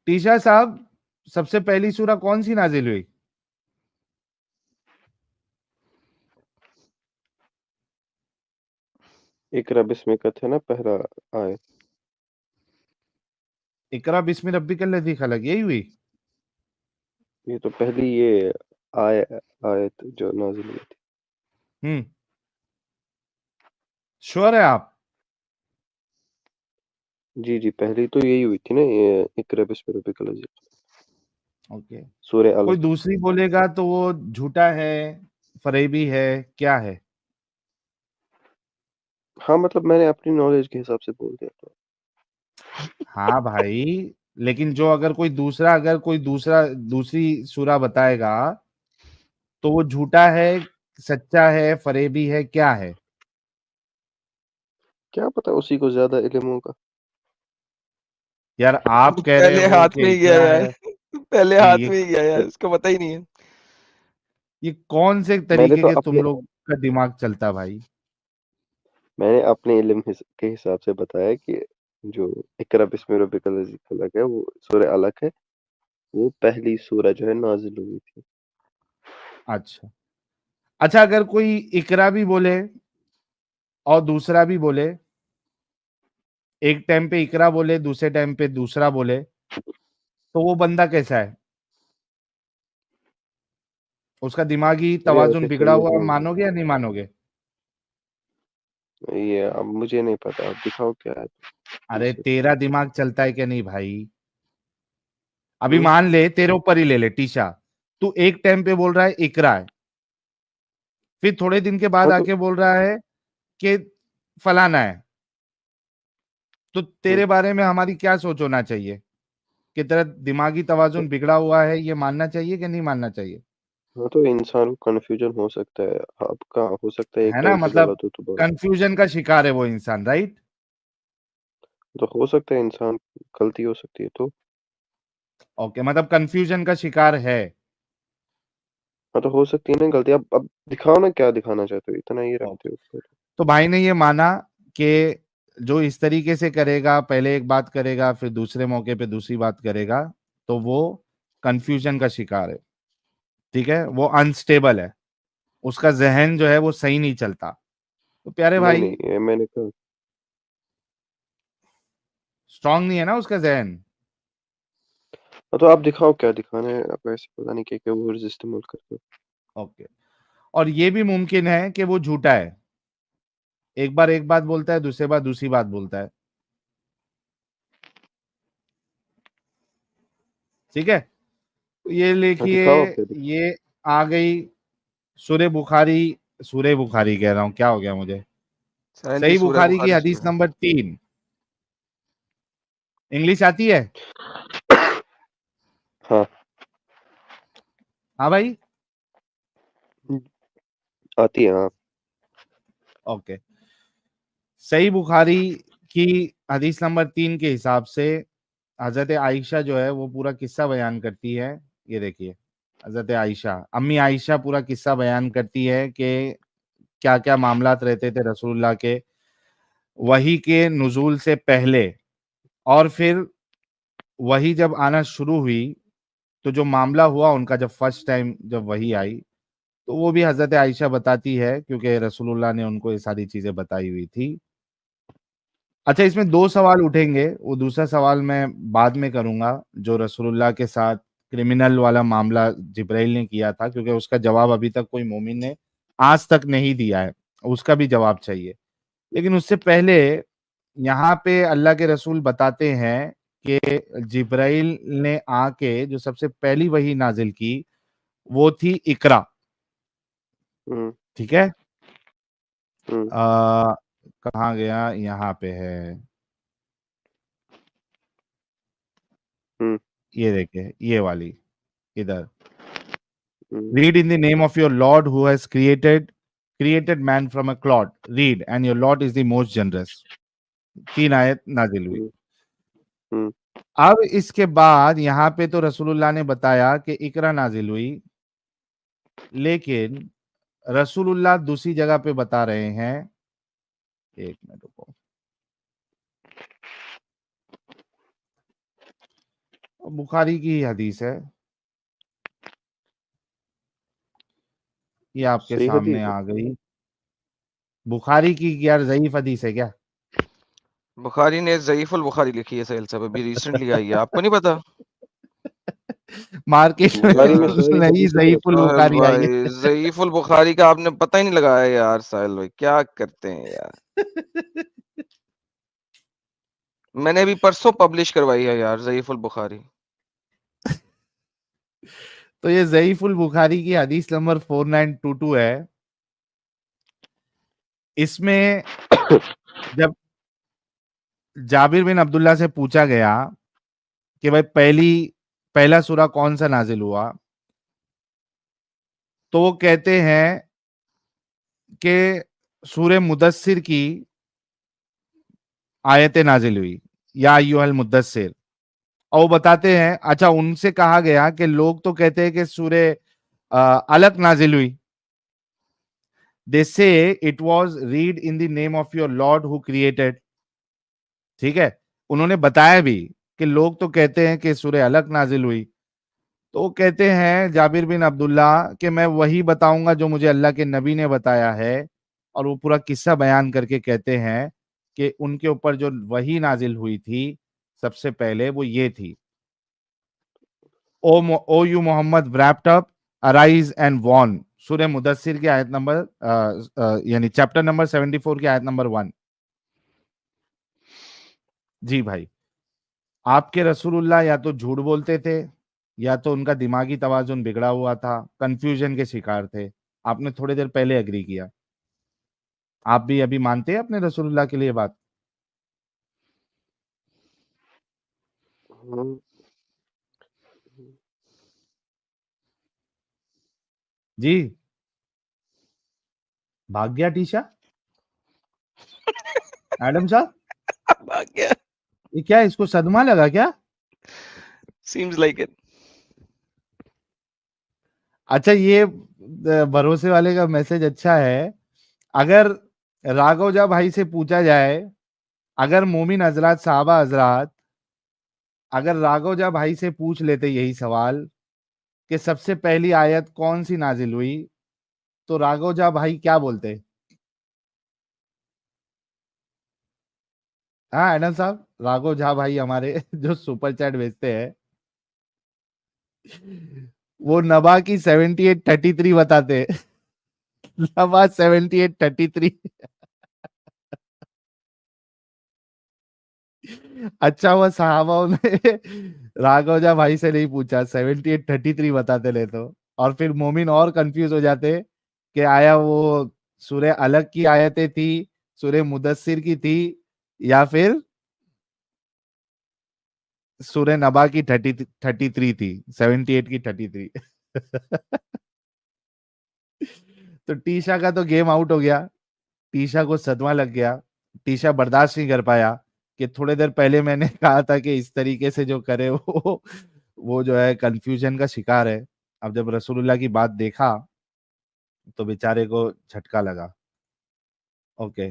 टीशा साहब, सबसे पहली सूरा कौन सी नाजिल हुई? इकरा बिस्मिका था ना पहला आयत। इकरा बिस्मि रब्बिकल लज़ी खलक, यही हुई? ये तो पहली ये आय आयत जो नाजिल हुई थी। हम्म, श्योर है आप? जी जी, पहली तो यही हुई थी ना, ये इकरा बिस्मि रब्बिकल लज़ी। ओके। सूरह कोई अलक। दूसरी बोलेगा तो वो झूठा है, फरेबी है, क्या है? हाँ मतलब मैंने अपनी नॉलेज के हिसाब से बोल दिया था। हाँ भाई, लेकिन जो अगर कोई दूसरा दूसरी सूरा बताएगा तो वो झूठा है, सच्चा है, फरेबी है, क्या है? क्या पता, उसी को ज्यादा इल्म होगा। यार आप कह रहे पहले हो हाथ कि में ही गया इकरा यार। है। पहले ये हाथ ये में ही गया यार, इसको पता ही नहीं है। ये कौन से मैंने तरीके तो के तुम अपने लोग का दिमाग चलता भाई? मैंने अपने इल्म के हिसाब से बताया कि जो इकरा बिस्मि रब्बिकल लज़ी खलक है वो सूरह अलक है। वो पहली सूरह जो है नाजिल हुई थी। अच्छा। अच्छा, अगर कोई इकरा भी बोले और दूसरा भी बोले, एक टाइम पे इकरा बोले, दूसरे टाइम पे दूसरा बोले, तो वो बंदा कैसा है? उसका दिमागी अरे तवाजुन ऐसे बिगड़ा कोई हुआ, नहीं मानोगे या नहीं मानोगे? है। ये अब मुझे नहीं पता, आप दिखाओ क्या है अरे दूसरे। तेरा दिमाग चलता है कि नहीं भाई? अभी हम्म। मान ले, तेरे ऊपर ही ले ले टीशा, तू एक टाइम पे बोल रहा है इकरा है, फिर थोड़े दिन के बाद हाँ तो आके बोल रहा है कि फलाना है, तो हम्म, तेरे बारे में हमारी क्या सोच होना चाहिए? कि तेरा दिमागी तवाजुन बिगड़ा हुआ है, ये मानना चाहिए कि नहीं मानना चाहिए? हाँ तो इंसान को कंफ्यूजन हो सकता है। आपका हो सकता है एक है ना, टाइम पे मतलब गलत हो तो कंफ्यूजन का शिकार है वो इंसान, राइट? तो हो सकता है इंसान गलती हो सकती है तो। ओके, मतलब कंफ्यूजन का शिकार है। हाँ तो हो सकती है ना गलती। अब दिखाओ ना क्या दिखाना चाहते हो, इतना ही रखते ओके, हो फिर। तो भाई ने ये माना कि जो इस तरीके से करेगा, पहले एक बात करेगा फिर दूसरे मौके पे दूसरी बात करेगा, तो वो कंफ्यूजन का शिकार है। ठीक है, वो अनस्टेबल है, उसका जहन जो है वो सही नहीं चलता। तो प्यारे नहीं भाई, नहीं, ये मैंने कहा। स्ट्रांग नहीं है ना उसका जहन। हाँ तो आप दिखाओ क्या दिखाना है। आप ऐसे पता नहीं क्या क्या वर्ड्स इस्तेमाल करते हो। ओके, और ये भी मुमकिन है कि वो झूठा है, एक बार एक बात बोलता है, दूसरे बार दूसरी बात बोलता है। ठीक है, तो ये हाँ लिखिए, दिखाओ क्या दिखाओ। ये आ गई सूरे बुखारी कह रहा हूं, क्या हो गया मुझे, साइन जी, सही सूरह बुखारी की बुखारी हदीस सुना है। नंबर 3। इंग्लिश आती है? हाँ हाँ भाई। आती है हाँ। ओके, सही बुखारी की हदीस नंबर 3 के हिसाब से हजरत आयशा जो है वो पूरा किस्सा बयान करती है। ये देखिए, हजरत आयशा, अम्मी आयशा पूरा किस्सा बयान करती है कि क्या क्या मामलात रहते थे रसूलुल्लाह के वही के नुजूल से पहले, और फिर वही जब आना शुरू हुई तो जो मामला हुआ उनका, जब फर्स्ट टाइम जब वही आई, तो वो भी हजरत आयशा बताती है, क्योंकि रसूलुल्लाह ने उनको ये सारी चीजें बताई हुई थी। अच्छा, इसमें दो सवाल उठेंगे, वो दूसरा सवाल मैं बाद में करूंगा, जो रसूलुल्लाह के साथ क्रिमिनल वाला मामला जिब्राइल ने किया था, क्योंकि उसका जवाब अभी तक कोई मोमिन ने आज तक नहीं दिया है, उसका भी जवाब चाहिए। लेकिन उससे पहले यहाँ पे अल्लाह के रसूल बताते हैं कि जिब्राइल ने आके जो सबसे पहली वही नाजिल की वो थी इकरा। हम्म। ठीक है, हम्म। कहाँ गया, यहाँ पे है, हम्म। ये देखिए ये वाली, इधर, हम्म। read in the name of your Lord who has created man from a clod, read, and your Lord is the most generous। 3 आयत नाजिल हुई। हम्म। हम्म। अब इसके बाद यहाँ पे तो रसूलुल्लाह ने बताया कि इकरा नाजिल हुई, लेकिन रसूलुल्लाह दूसरी जगह पे बता रहे हैं, एक मिनट रुको, बुखारी की हदीस है, ये आपके सही सामने हदीस है। आ गई। बुखारी की यार ज़ईफ हदीस है क्या? बुखारी ने ज़ईफ़ुल बुखारी लिखी है साहिल साहब, अभी रिसेंटली आई है, आपको नहीं पता? मार्केट में बुखारी में सारी नई हदीसें तो ज़ईफुल साहिल बुखारी आई भाई, है। ज़ईफ़ुल बुखारी का आपने पता ही नहीं लगाया यार साहिल भाई, क्या करते हैं यार? मैंने अभी परसों पब्लिश करवाई है यार ज़ईफ़ुल बुखारी। तो ये ज़ईफुल बुखारी की हदीस नंबर 4922 है। इसमें जब जाबिर बिन अब्दुल्ला से पूछा गया कि भाई पहला सूरा कौन सा नाजिल हुआ, तो वो कहते हैं कि सूरे मुदस्सिर की आयतें नाजिल हुई, या अय्युहल मुद्दस्सिर। और वो बताते हैं, अच्छा उनसे कहा गया कि लोग तो कहते हैं कि सूरे अलग नाजिल हुई। दे से it was read in the name of your Lord who created. ठीक है, उन्होंने बताया भी कि लोग तो कहते हैं कि सूरे अलग नाजिल हुई। तो वो कहते हैं जाबिर बिन अब्दुल्ला कि मैं वही बताऊंगा जो मुझे अल्लाह के नबी ने बताया है। और वो पूरा किस्सा बयान करके कहते हैं कि उनके ऊपर जो वही नाजिल हुई थी सबसे पहले वो ये थी, O you Muhammad wrapped up, arise and warn। सूरह मुदस्सिर की आयत नंबर यानी चैप्टर नंबर 74 की आयत नंबर 1। जी भाई, आपके रसूलुल्लाह या तो झूठ बोलते थे, या तो उनका दिमागी तवाजुन बिगड़ा हुआ था, कंफ्यूजन के शिकार थे। आपने थोड़ी देर पहले एग्री किया। आप भी अभी मानते हैं अपने रसूलुल्लाह के लिए बात? हम्म, जी, भाग गया टीशा एडम साहब। भाग गया। ये क्या, इसको सदमा लगा क्या? Seems like it. अच्छा, ये भरोसे वाले का मैसेज अच्छा है। अगर राघवजा भाई से पूछा जाए, अगर मोमिन हजरात साहबा हजरात अगर राघवजा भाई से पूछ लेते यही सवाल कि सबसे पहली आयत कौन सी नाजिल हुई, तो राघवजा भाई क्या बोलते? हाँ एडम साहब, राघव झा भाई हमारे जो सुपर चैट भेजते हैं, वो नबा की 7833 बताते हैं। नबा 7833। अच्छा हुआ साहबाओं ने राघवजा भाई से नहीं पूछा, 7833 बताते ले तो। और फिर मोमिन और कंफ्यूज हो जाते कि आया वो सूरह अलग की आयतें थी, सूरह मुदस्सिर की थी, या फिर सूरह नबा की 33 थी, 78 की 33। तो टीशा का तो गेम आउट हो गया। टीशा को सदमा लग गया। टीशा बर्दाश्त नहीं कर पाया कि थोड़ी देर पहले मैंने कहा था कि इस तरीके से जो करे वो जो है कंफ्यूजन का शिकार है। अब जब रसूलुल्लाह की बात देखा तो बेचारे को झटका लगा। ओके,